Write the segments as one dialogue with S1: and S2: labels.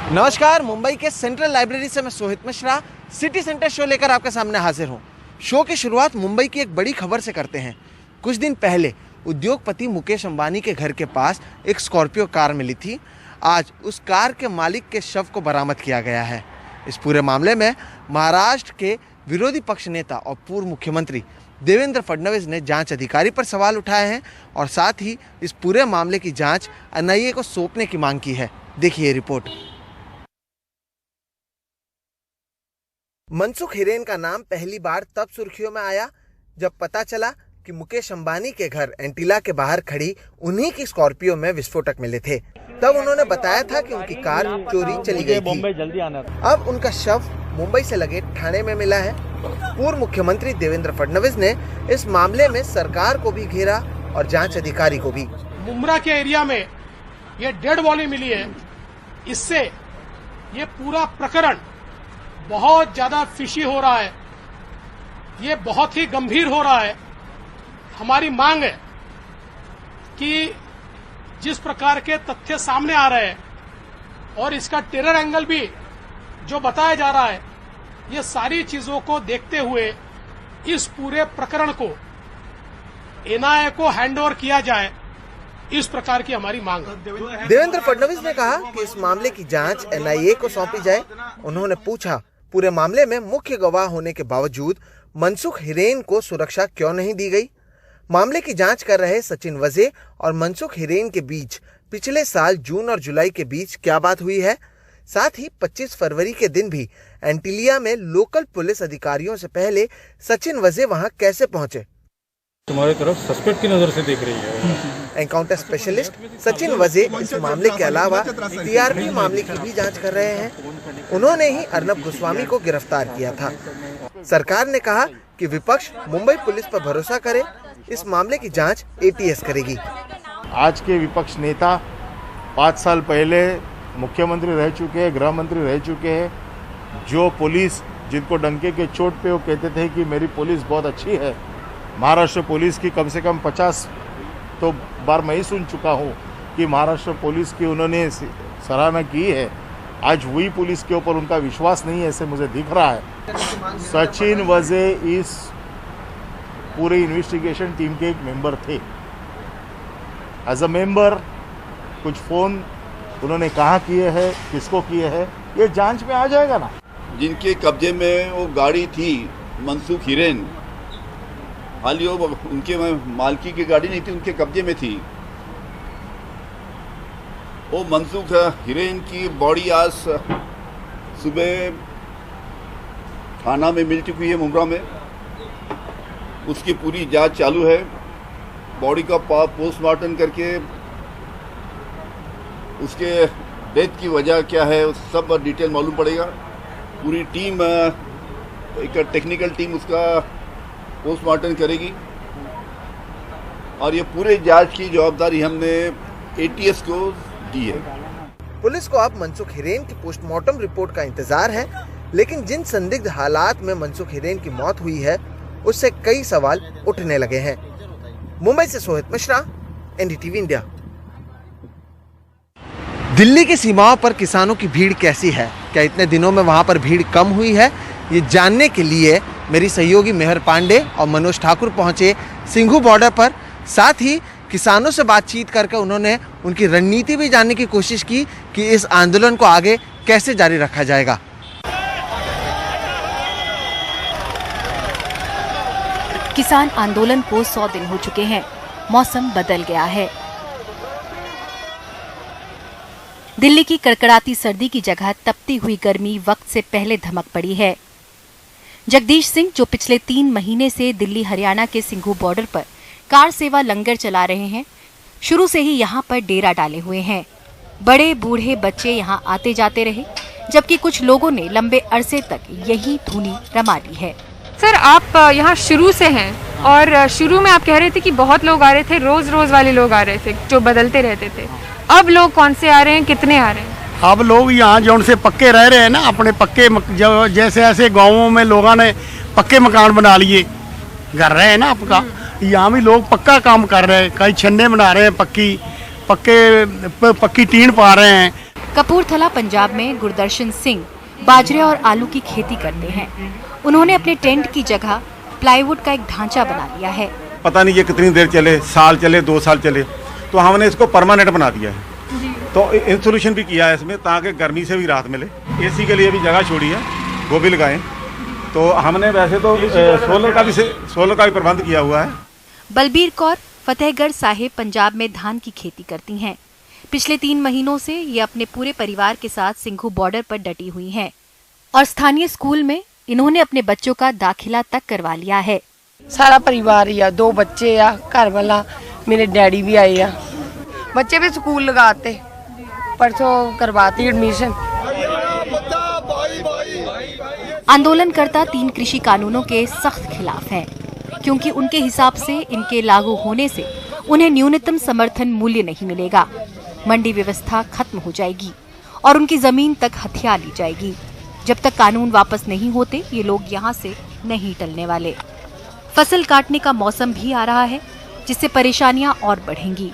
S1: नमस्कार, मुंबई के central library से मैं Sohit Mishra city centre show लेकर आपके सामने हाजिर हूँ। शो की शुरुआत मुंबई की एक बड़ी खबर से करते हैं। कुछ दिन पहले उद्योगपति मुकेश अंबानी के घर के पास एक स्कॉर्पियो कार मिली थी। आज उस कार के मालिक के शव को बरामद किया गया है। इस पूरे मामले में महाराष्ट्र के विरोधी पक्ष नेता और पूर्व मुख्यमंत्री देवेंद्र फडणवीस ने जांच अधिकारी पर सवाल उठाए हैं और साथ ही इस पूरे मामले की जांच एनआईए को सौंपने की मांग की है। देखिए रिपोर्ट। मनसुख हिरेन का नाम पहली बार तब सुर्खियों में आया जब पता चला कि मुकेश अंबानी के घर एंटीला के बाहर खड़ी उन्हीं की स्कॉर्पियो में विस्फोटक मिले थे। तब उन्होंने बताया था कि उनकी कार चोरी चली गई थी। अब उनका शव मुंबई से लगे ठाणे में मिला है। पूर्व मुख्यमंत्री देवेंद्र फडणवीस ने इस मामले में सरकार को भी घेरा और जांच अधिकारी को भी।
S2: मुंब्रा के एरिया में ये डेड बॉडी मिली है। इससे ये पूरा प्रकरण बहुत ज्यादा फिशी हो रहा है। ये बहुत ही गंभीर हो रहा है। हमारी मांग है कि जिस प्रकार के तथ्य सामने आ रहे हैं और इसका टेरर एंगल भी जो बताया जा रहा है, ये सारी चीजों को देखते हुए इस पूरे प्रकरण को एनआईए को हैंडओवर किया जाए, इस प्रकार की हमारी मांग है।
S1: देवेंद्र फडणवीस ने कहा कि इस मामले की जांच एनआईए को सौंपी जाए। उन्होंने पूछा, पूरे मामले में मुख्य गवाह होने के बावजूद मनसुख हिरेन को सुरक्षा क्यों नहीं दी गई? मामले की जांच कर रहे सचिन वजे और मनसुख हिरेन के बीच पिछले साल जून और जुलाई के बीच क्या बात हुई है? साथ ही 25 फरवरी के दिन भी एंटीलिया में लोकल पुलिस अधिकारियों से पहले सचिन वजे वहां कैसे पहुंचे?
S3: तुम्हारी तरफ सस्पेक्ट की नजर से देख रही है।
S1: एनकाउंटर स्पेशलिस्ट सचिन वजे इस मामले के अलावा टीआरपी मामले की भी जांच कर रहे हैं। उन्होंने ही अर्नब गोस्वामी को गिरफ्तार किया था। सरकार ने कहा कि विपक्ष मुंबई पुलिस पर भरोसा करे, इस मामले की जांच एटीएस करेगी।
S4: आज के विपक्ष नेता 5 साल पहले मुख्यमंत्री रह चुके हैं, गृह मंत्री रह चुके हैं। जो पुलिस जिनको डंके के चोट पे वो कहते थे कि मेरी पुलिस बहुत अच्छी है, महाराष्ट्र पुलिस की कम से कम 50 तो बार मैं ही सुन चुका हूँ कि महाराष्ट्र पुलिस की उन्होंने सराहना की है। आज वही पुलिस के ऊपर उनका विश्वास नहीं है, ऐसे मुझे दिख रहा है। सचिन वजे इस पूरे इन्वेस्टिगेशन टीम के एक मेंबर थे। एज अ मेंबर कुछ फ़ोन उन्होंने कहाँ किए हैं, किसको किए हैं, ये जांच में आ जाएगा ना।
S5: जिनके कब्जे में वो गाड़ी थी मनसुख हिरेन, हाल ही वो उनके मालकी की गाड़ी नहीं थी, उनके कब्जे में थी। वो मनसुख हिरेन की बॉडी आज सुबह थाना में मिल चुकी है मुंब्रा में। उसकी पूरी जांच चालू है। बॉडी का पोस्टमार्टम करके उसके डेथ की वजह क्या है सब डिटेल मालूम पड़ेगा। पूरी टीम, एक टेक्निकल टीम उसका पोस्टमार्टम करेगी और ये पूरे जांच की जवाबदारी हमने एटीएस को दी है।
S1: पुलिस को अब मनसुख हिरेन की पोस्टमार्टम रिपोर्ट का इंतजार है, लेकिन जिन संदिग्ध हालात में मनसुख हिरेन की मौत हुई है उससे कई सवाल उठने लगे हैं। मुंबई से सोहित मिश्रा, एनडीटीवी इंडिया। दिल्ली की सीमाओं पर किसानों की भीड़ कैसी है? क्या इतने दिनों में वहां पर भीड़ कम हुई है? ये जानने के लिए मेरी सहयोगी मेहर पांडे और मनोज ठाकुर पहुंचे सिंघू बॉर्डर पर। साथ ही किसानों से बातचीत करके उन्होंने उनकी रणनीति भी जानने की कोशिश की कि इस आंदोलन को आगे कैसे जारी रखा जाएगा।
S6: किसान आंदोलन को 100 दिन हो चुके हैं। मौसम बदल गया है। दिल्ली की कड़कड़ाती सर्दी की जगह तपती हुई गर्मी वक्त से पहले धमक पड़ी है। जगदीश सिंह, जो पिछले 3 महीने से दिल्ली हरियाणा के सिंघू बॉर्डर पर कार सेवा लंगर चला रहे हैं, शुरू से ही यहाँ पर डेरा डाले हुए हैं। बड़े बूढ़े बच्चे यहाँ आते जाते रहे, जबकि कुछ लोगों ने लंबे अरसे तक यही धुनी रमा ली है।
S7: सर, आप यहाँ शुरू से हैं और शुरू में आप कह रहे थे कि बहुत लोग आ रहे थे, रोज वाले लोग आ रहे थे जो बदलते रहते थे। अब लोग कौन से आ रहे हैं, कितने आ रहे हैं?
S8: अब लोग यहाँ जो उनसे पक्के रह रहे हैं ना, अपने पक्के जैसे ऐसे गाँवों में लोगों ने पक्के मकान बना लिए, घर रहे हैं ना आपका, यहाँ भी लोग पक्का काम कर रहे हैं। कई छन्ने बना रहे हैं, पक्की टीन पा रहे हैं।
S6: कपूरथला पंजाब में गुरदर्शन सिंह बाजरे और आलू की खेती करते हैं। उन्होंने अपने टेंट की जगह प्लाईवुड का एक ढांचा बना लिया है।
S9: पता नहीं ये कितनी देर चले, साल चले, 2 साल चले, तो हमने इसको परमानेंट बना दिया है। तो इंसुलेशन भी किया है इसमें, ताकि गर्मी से भी राहत मिले। एसी के लिए भी जगह छोड़ी है, वो भी लगाएं। तो हमने वैसे तो सोलर का भी प्रबंध किया हुआ है।
S6: बलबीर कौर फतेहगढ़ साहिब पंजाब में धान की खेती करती हैं। पिछले 3 महीनों से ये अपने पूरे परिवार के साथ सिंघू बॉर्डर पर डटी हुई हैं और स्थानीय स्कूल में इन्होंने अपने बच्चों का दाखिला तक करवा लिया है।
S10: सारा परिवार ही 2 बच्चे आ, घर वाला मेरे डैडी भी आए आ, बच्चे भी स्कूल लगाते, परसों करवाती एडमिशन।
S6: आंदोलनकर्ता 3 कृषि कानूनों के सख्त खिलाफ हैं, क्योंकि उनके हिसाब से इनके लागू होने से उन्हें न्यूनतम समर्थन मूल्य नहीं मिलेगा, मंडी व्यवस्था खत्म हो जाएगी और उनकी जमीन तक हथिया ली जाएगी। जब तक कानून वापस नहीं होते ये लोग यहाँ से नहीं टलने वाले। फसल काटने का मौसम भी आ रहा है, जिससे परेशानियां और बढ़ेंगी।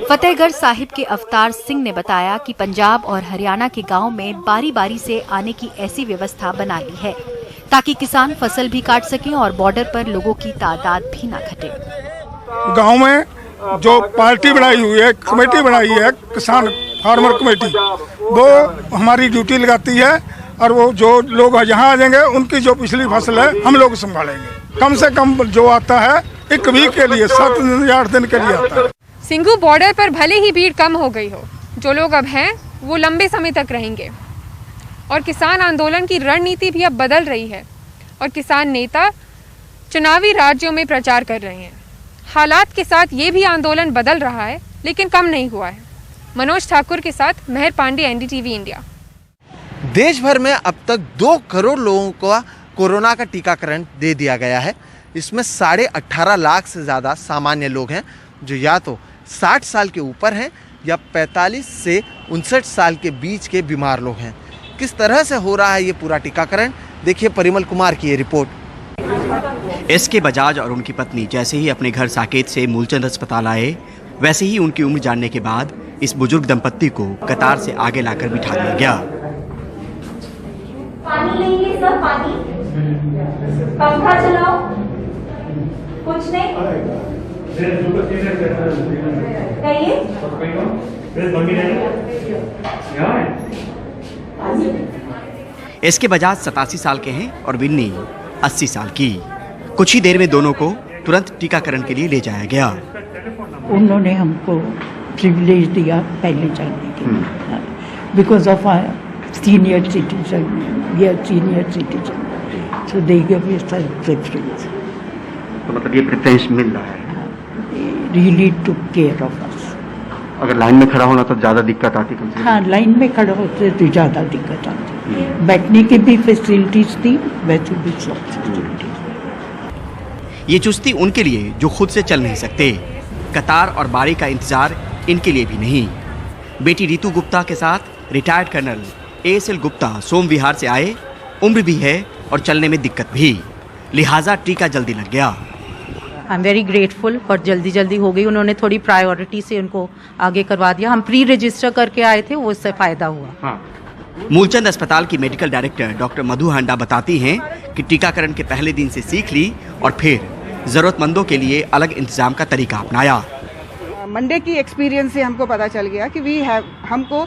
S6: फतेहगढ़ साहिब के अवतार सिंह ने बताया कि पंजाब और हरियाणा के गांव में बारी बारी से आने की ऐसी व्यवस्था बना ली है ताकि किसान फसल भी काट सकें और बॉर्डर पर लोगों की तादाद भी न घटे।
S8: गांव में जो पार्टी बनाई हुई है, कमेटी बनाई है, किसान फार्मर कमेटी, वो हमारी ड्यूटी लगाती है और वो जो लोग यहाँ आ जाएंगे उनकी जो पिछली फसल है हम लोग संभालेंगे। कम से कम जो आता है 1 वीक के लिए, 7 दिन या 8 दिन के लिए आता है।
S7: सिंघू बॉर्डर पर भले ही भीड़ कम हो गई हो, जो लोग अब हैं वो लंबे समय तक रहेंगे और किसान आंदोलन की रणनीति भी अब बदल रही है और किसान नेता चुनावी राज्यों में प्रचार कर रहे हैं। हालात के साथ ये भी आंदोलन बदल रहा है, लेकिन कम नहीं हुआ है। मनोज ठाकुर के साथ मेहर पांडे, NDTV इंडिया।
S1: देश भर में अब तक 2 करोड़ लोगों को कोरोना का टीकाकरण दे दिया गया है। इसमें 18.5 लाख से ज़्यादा सामान्य लोग हैं, जो या तो 60 साल के ऊपर हैं या 45 से 59 साल के बीच के बीमार लोग हैं। किस तरह से हो रहा है ये पूरा टीकाकरण, देखिए परिमल कुमार की ये रिपोर्ट।
S11: SK बजाज और उनकी पत्नी जैसे ही अपने घर साकेत से मूलचंद अस्पताल आए, वैसे ही उनकी उम्र जानने के बाद इस बुजुर्ग दंपत्ति को कतार से आगे लाकर बिठा दिया गया।
S12: पानी लेंगे सर, पानी, पंखा चलाओ, कुछ नहीं कहिए।
S11: SK बजाज 87 साल के हैं और विन्नी 80 साल की। कुछ ही देर में दोनों को तुरंत टीकाकरण के लिए ले जाया गया।
S13: उन्होंने हमको प्रिविलेज दिया पहले जाने के लिए, because of senior citizen, we are senior citizen, so they give us preference.
S11: तो मतलब ये प्रेफरेंस मिल रहा है।
S13: Really took care of us.
S11: अगर लाइन में खड़ा होना तो ज़्यादा दिक्कत आती कम से कम?
S13: हाँ, लाइन में खड़ा होते तो ज़्यादा दिक्कत आती। बैठने की भी फैसिलिटीज थी, वैसे भी सब फैसिलिटीज।
S11: ये चुस्ती उनके लिए जो खुद से चल नहीं सकते। कतार और बारी का इंतजार इनके लिए भी नहीं। बेटी रितु गुप्ता के साथ रिटायर्ड कर्नल ASL गुप्ता सोम विहार से आए। उम्र भी है और चलने में दिक्कत भी, लिहाजा टीका जल्दी लग गया।
S14: आई एम वेरी ग्रेटफुल और जल्दी हो गई। उन्होंने थोड़ी प्रायोरिटी से उनको आगे करवा दिया। हम प्री रजिस्टर करके आए थे, वो उससे फायदा हुआ।
S11: हाँ। मूलचंद अस्पताल की मेडिकल डायरेक्टर डॉक्टर मधु हांडा बताती हैं कि टीकाकरण के पहले दिन से सीख ली और फिर जरूरतमंदों के लिए अलग इंतजाम का तरीका अपनाया।
S15: मंडे की एक्सपीरियंस से हमको पता चल गया कि हमको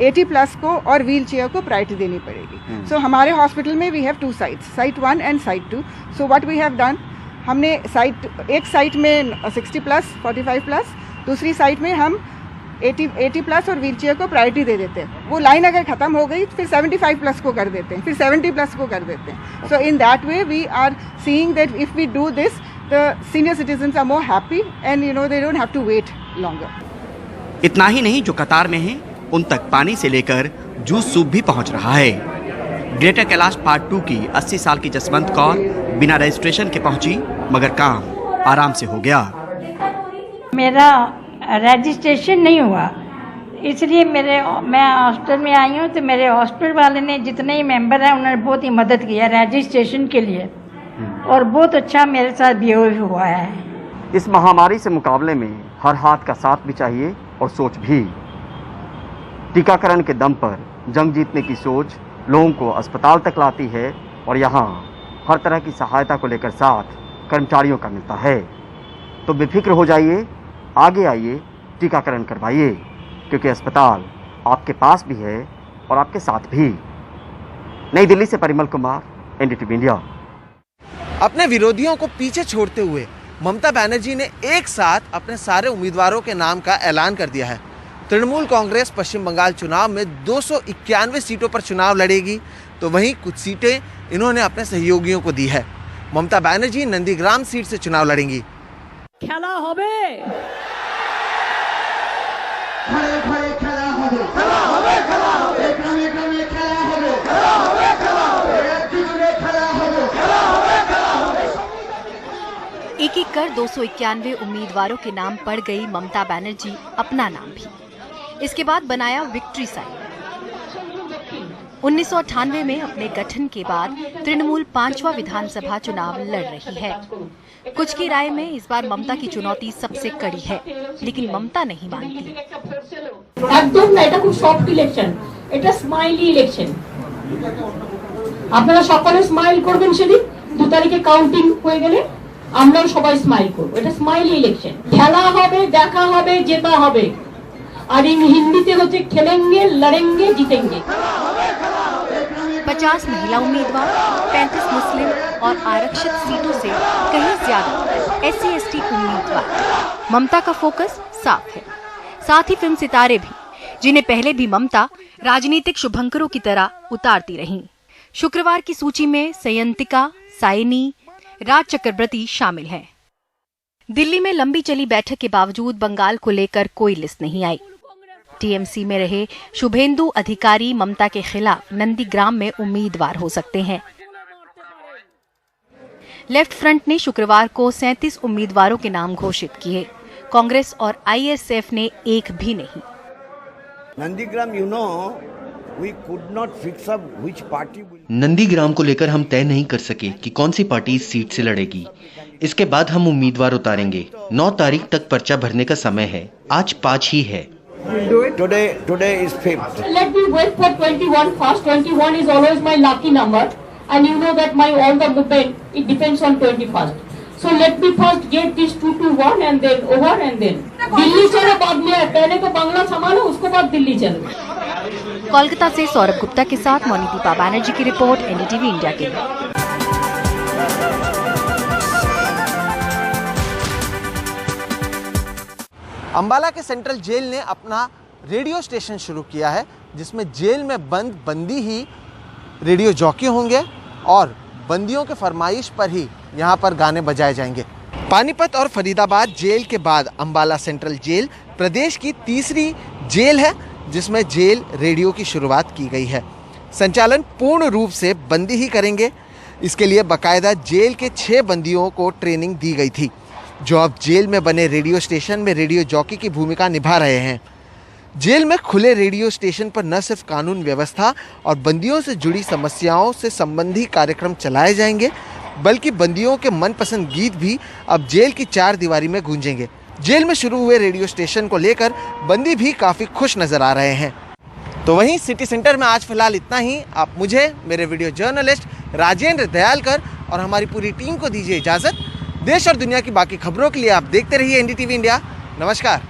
S15: 80+ को और व्हील चेयर को प्रायोरिटी देनी पड़ेगी। सो हमारे हॉस्पिटल में we have 2 sites, site 1 and site 2। So what we have done, हमने एक साइट में 60+, 45+, दूसरी साइट में हम 80+ और व्हील चेयर को प्रायोरिटी दे देते हैं। वो लाइन अगर खत्म हो गई फिर 75+ को कर देते हैं, फिर 70+ को कर देते हैं। So in that way we are seeing that if we do this the senior citizens are more happy and they don't have to wait longer.
S11: इतना ही नहीं, जो कतार में हैं उन तक पानी से लेकर जूस सूप भी पहुंच रहा है। ग्रेटर कैलाश पार्ट 2 की 80 साल की जसवंत कौर बिना रजिस्ट्रेशन के पहुंची, मगर काम आराम से हो गया।
S16: मेरा रजिस्ट्रेशन नहीं हुआ, इसलिए मैं हॉस्पिटल में आई हूँ। तो मेरे हॉस्पिटल वाले ने, जितने ही मेंबर हैं, उन्होंने बहुत ही मदद किया रजिस्ट्रेशन के लिए और बहुत अच्छा मेरे साथ बिहेव हुआ है।
S11: इस महामारी से मुकाबले में हर हाथ का साथ भी चाहिए और सोच भी। टीकाकरण के दम पर जंग जीतने की सोच लोगों को अस्पताल तक लाती है और यहाँ हर तरह की सहायता को लेकर साथ कर्मचारियों का मिलता है। तो बेफिक्र हो जाइए, आगे आइए, टीकाकरण करवाइए, क्योंकि अस्पताल आपके पास भी है और आपके साथ भी। नई दिल्ली से परिमल कुमार, एनडीटीवी इंडिया।
S1: अपने विरोधियों को पीछे छोड़ते हुए ममता बनर्जी ने एक साथ अपने सारे उम्मीदवारों के नाम का ऐलान कर दिया है। तृणमूल कांग्रेस पश्चिम बंगाल चुनाव में 291 सीटों पर चुनाव लड़ेगी, तो वहीं कुछ सीटें इन्होंने अपने सहयोगियों को दी है। ममता बनर्जी नंदीग्राम सीट से चुनाव लड़ेंगी।
S12: खेला होबे
S6: एक एक कर 291 उम्मीदवारों के नाम पड़ गई ममता बनर्जी अपना नाम भी। इसके बाद बनाया विक्ट्री साइन। 1998 में अपने गठन के बाद तृणमूल 5वां विधानसभा चुनाव लड़ रही है। कुछ की राय में इस बार ममता की चुनौती सबसे कड़ी है, लेकिन ममता नहीं मानती।
S16: একদম না, এটা খুব সফট ইলেকশন, এটা স্মাইলি ইলেকশন। আপনারা সকলে স্মাইল করবেন সেদিন 2 তারিখে কাউন্টিং হয়ে গেলে আমরাও সবাই স্মাইল করব। এটা স্মাইলি ইলেকশন, খেলা হবে, দেখা হবে, জেতা হবে। और इन हिंदी होते खेलेंगे, लड़ेंगे, जीतेंगे।
S6: 50 महिला उम्मीदवार, 35 मुस्लिम और आरक्षित सीटों से कहीं ज्यादा SC/ST उम्मीदवार। ममता का फोकस साफ है। साथ ही फिल्म सितारे भी, जिन्हें पहले भी ममता राजनीतिक शुभंकरों की तरह उतारती रहीं। शुक्रवार की सूची में सयंतिका, साइनी, राज चक्रवर्ती शामिल हैं। दिल्ली में लंबी चली बैठक के बावजूद बंगाल को लेकर कोई लिस्ट नहीं आई। टीएमसी में रहे शुभेंदु अधिकारी ममता के खिलाफ नंदीग्राम में उम्मीदवार हो सकते हैं। लेफ्ट फ्रंट ने शुक्रवार को 37 उम्मीदवारों के नाम घोषित किए। कांग्रेस और ISF ने एक भी नहीं।
S17: Nandigram we could not fix up which party will...
S18: Nandigram को लेकर हम तय नहीं कर सके कि कौन सी पार्टी इस सीट से लड़ेगी। इसके बाद हम उम्मीदवार उतारेंगे। 9 तारीख तक पर्चा भरने का समय है। आज 5 ही है।
S17: Today is 5th.
S16: Let me wait for 21 first. 21 is always my lucky number, and you know that my all the movement it depends on 21st. So let me first get this 2 to 1 and then over and then Delhi चलो बाद में, पहले तो बांग्ला संभालो, उसको बाद दिल्ली चलो।
S6: कोलकाता से सौरभ गुप्ता के साथ मोनिदीपा बनर्जी की रिपोर्ट, एनडीटीवी इंडिया के लिए।
S1: अंबाला के सेंट्रल जेल ने अपना रेडियो स्टेशन शुरू किया है, जिसमें जेल में बंद बंदी ही रेडियो जॉकी होंगे और बंदियों के फरमाइश पर ही यहाँ पर गाने बजाए जाएंगे। पानीपत और फरीदाबाद जेल के बाद अंबाला सेंट्रल जेल प्रदेश की तीसरी जेल है जिसमें जेल रेडियो की शुरुआत की गई है। संचालन पूर्ण रूप से बंदी ही करेंगे। इसके लिए बाकायदा जेल के 6 बंदियों को ट्रेनिंग दी गई थी, जो अब जेल में बने रेडियो स्टेशन में रेडियो जॉकी की भूमिका निभा रहे हैं। जेल में खुले रेडियो स्टेशन पर न सिर्फ कानून व्यवस्था और बंदियों से जुड़ी समस्याओं से संबंधी कार्यक्रम चलाए जाएंगे, बल्कि बंदियों के मनपसंद गीत भी अब जेल की 4 दीवारी में गूंजेंगे। जेल में शुरू हुए रेडियो स्टेशन को लेकर बंदी भी काफ़ी खुश नज़र आ रहे हैं। तो वहीं सिटी सेंटर में आज फिलहाल इतना ही। आप मुझे, मेरे वीडियो जर्नलिस्ट राजेंद्र दयालकर और हमारी पूरी टीम को दीजिए इजाज़त। देश और दुनिया की बाकी खबरों के लिए आप देखते रहिए एनडीटीवी इंडिया। नमस्कार।